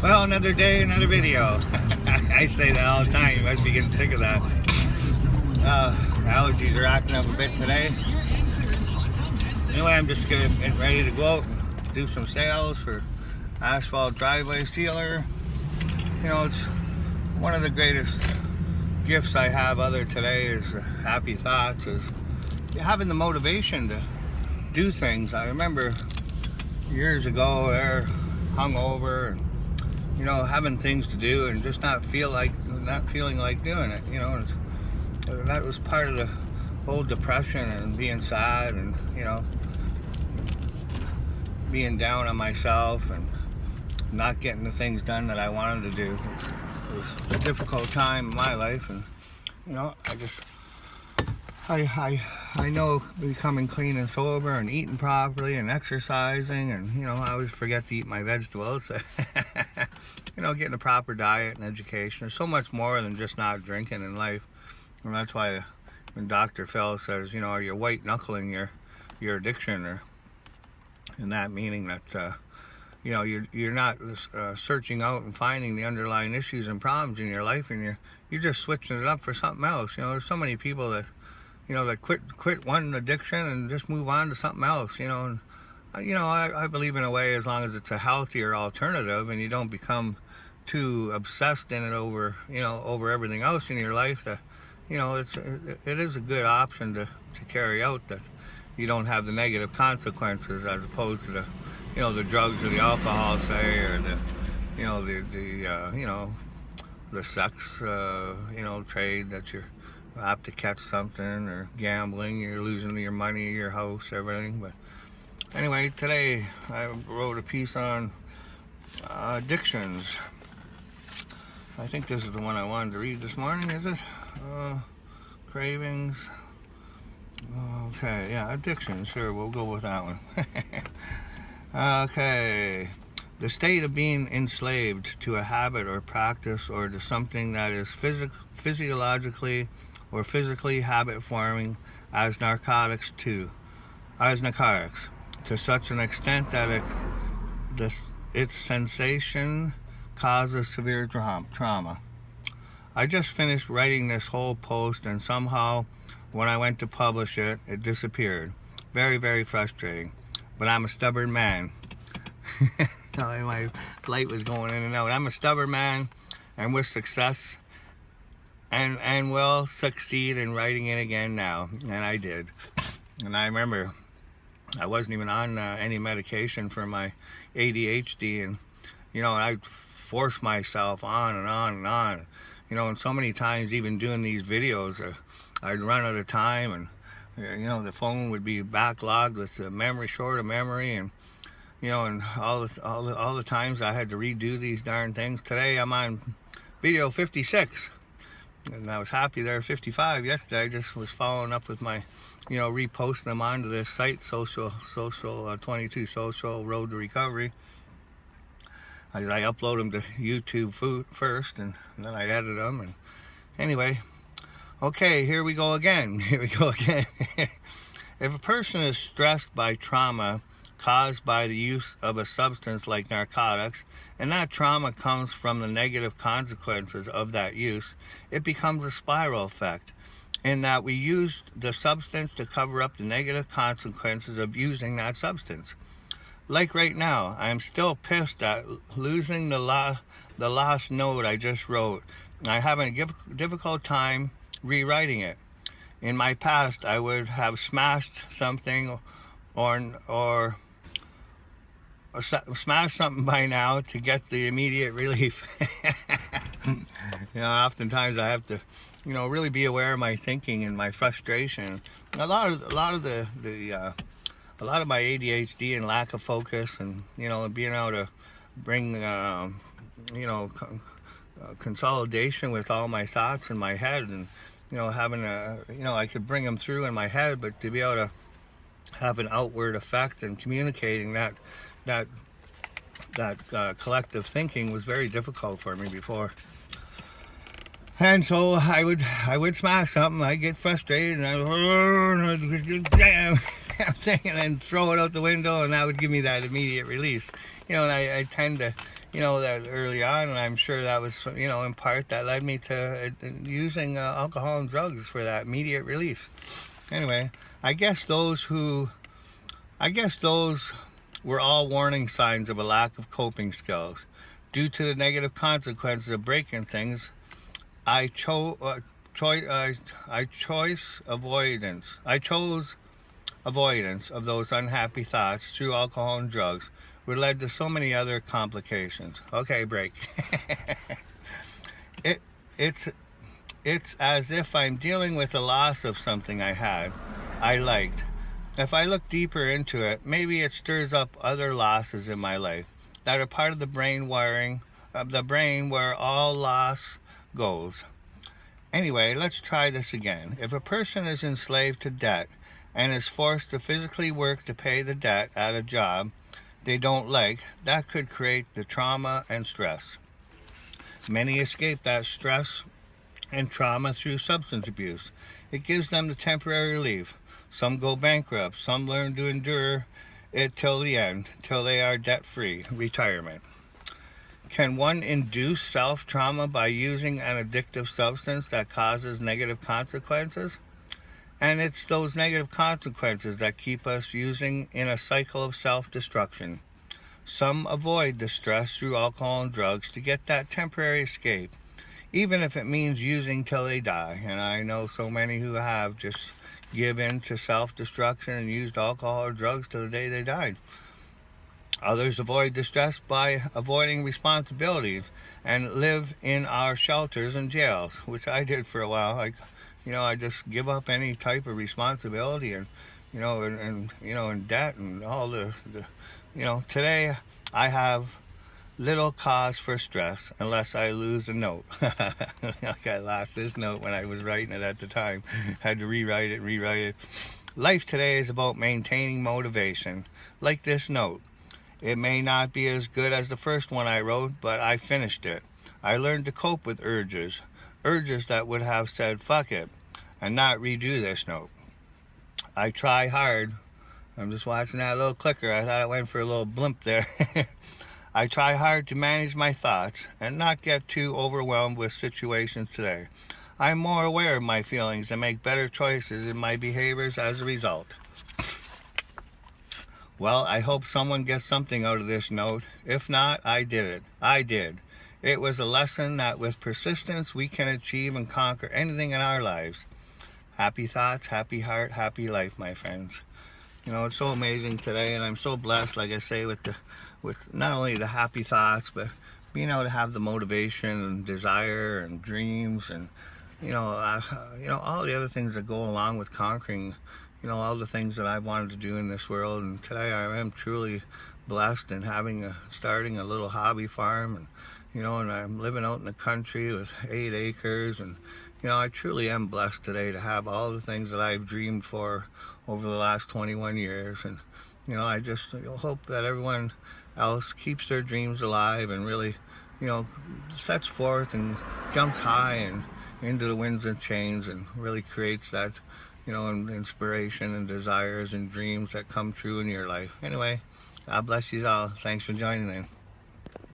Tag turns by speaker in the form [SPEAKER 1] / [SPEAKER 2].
[SPEAKER 1] Well, another day, another video. I say that all the time. You must be getting sick of that. Allergies are acting up a bit today. Anyway, I'm just getting ready to go out and do some sales for asphalt driveway sealer. You know, it's one of the greatest gifts I have other today is happy thoughts, is having the motivation to do things. I remember years ago there, hungover, and you know, having things to do and just not feeling like doing it. You know, that was part of the whole depression and being sad and, you know, being down on myself and not getting the things done that I wanted to do. It was a difficult time in my life, and you know, I know becoming clean and sober and eating properly and exercising, and you know, I always forget to eat my vegetables. You know, getting a proper diet and education. There's so much more than just not drinking in life, and that's why when Dr. Phil says, you know, are you white knuckling your addiction, or in that meaning that you know, you're not searching out and finding the underlying issues and problems in your life, and you're just switching it up for something else. You know, there's so many people that, you know, that quit one addiction and just move on to something else. You know, and you know, I believe in a way, as long as it's a healthier alternative and you don't become too obsessed in it over, you know, over everything else in your life, that, you know, it is a good option to carry out, that you don't have the negative consequences as opposed to the, you know, the drugs or the alcohol, say, or the, you know, you know, the sex, you know, trade that you're apt to catch something, or gambling, you're losing your money, your house, everything. But anyway, today I wrote a piece on addictions. I think this is the one I wanted to read this morning, is it? Cravings. Okay, yeah, addiction, sure, we'll go with that one. Okay. The state of being enslaved to a habit or practice, or to something that is physiologically or physically habit forming, as narcotics to such an extent that its sensation causes severe trauma. I just finished writing this whole post, and somehow when I went to publish it, it disappeared. Very, very frustrating. But I'm a stubborn man. My light was going in and out. I'm a stubborn man, and with success, and will succeed in writing it again now. And I did. And I remember I wasn't even on any medication for my ADHD, and you know, I forced myself on and on and on. You know, and so many times, even doing these videos, I'd run out of time, and you know, the phone would be backlogged with the memory, short of memory, and you know, and all the times I had to redo these darn things. Today I'm on video 56, and I was happy there 55 yesterday. I just was following up with my, you know, reposting them onto this site, social 22 social road to recovery. I upload them to YouTube first, and then I edit them. And anyway, okay, here we go again. If a person is stressed by trauma caused by the use of a substance like narcotics, and that trauma comes from the negative consequences of that use, it becomes a spiral effect, in that we use the substance to cover up the negative consequences of using that substance. Like right now, I'm still pissed at losing the last note I just wrote. I have a difficult time rewriting it. In my past, I would have smashed something or smashed something by now to get the immediate relief. You know, oftentimes I have to, you know, really be aware of my thinking and my frustration. A lot of my ADHD and lack of focus, and you know, being able to bring you know, consolidation with all my thoughts in my head, and you know, having you know, I could bring them through in my head, but to be able to have an outward effect and communicating that collective thinking was very difficult for me before. And so I would smash something, I'd get frustrated, and damn, damn thing and then throw it out the window, and that would give me that immediate release. And I tend to, that early on, and I'm sure that was, in part that led me to using alcohol and drugs for that immediate release. Anyway, I guess those were all warning signs of a lack of coping skills. Due to the negative consequences of breaking things, I chose avoidance of those unhappy thoughts through alcohol and drugs, which led to so many other complications. Okay, break. It's as if I'm dealing with the loss of something I liked. If I look deeper into it, maybe it stirs up other losses in my life that are part of the brain wiring of the brain where all loss goes. Anyway, let's try this again. If a person is enslaved to debt and is forced to physically work to pay the debt at a job they don't like, that could create the trauma and stress. Many escape that stress and trauma through substance abuse. It gives them the temporary relief. Some go bankrupt. Some learn to endure it till the end, till they are debt-free. Retirement. Can one induce self-trauma by using an addictive substance that causes negative consequences? And it's those negative consequences that keep us using in a cycle of self-destruction. Some avoid the stress through alcohol and drugs to get that temporary escape, even if it means using till they die. And I know so many who have just given to self-destruction and used alcohol or drugs till the day they died. Others avoid the stress by avoiding responsibilities and live in our shelters and jails, which I did for a while. I just give up any type of responsibility and and debt and all the today I have little cause for stress unless I lose a note. Like I lost this note when I was writing it at the time. Had to rewrite it. Life today is about maintaining motivation. Like this note. It may not be as good as the first one I wrote, but I finished it. I learned to cope with urges that would have said fuck it and not redo this note. I try hard. I'm just watching that little clicker. I thought it went for a little blimp there. I try hard to manage my thoughts and not get too overwhelmed with situations today. I'm more aware of my feelings and make better choices in my behaviors as a result. Well, I hope someone gets something out of this note. If not, I did. It was a lesson that with persistence we can achieve and conquer anything in our lives. Happy thoughts, happy heart, happy life, my friends. It's so amazing today, and I'm so blessed, like I say, with not only the happy thoughts, but being able to have the motivation and desire and dreams and all the other things that go along with conquering all the things that I've wanted to do in this world. And today I am truly blessed in starting a little hobby farm, and I'm living out in the country with 8 acres, and I truly am blessed today to have all the things that I've dreamed for over the last 21 years. And I just hope that everyone else keeps their dreams alive and really sets forth and jumps high and into the winds and chains and really creates that inspiration and desires and dreams that come true in your life. Anyway, God bless you all. Thanks for joining in.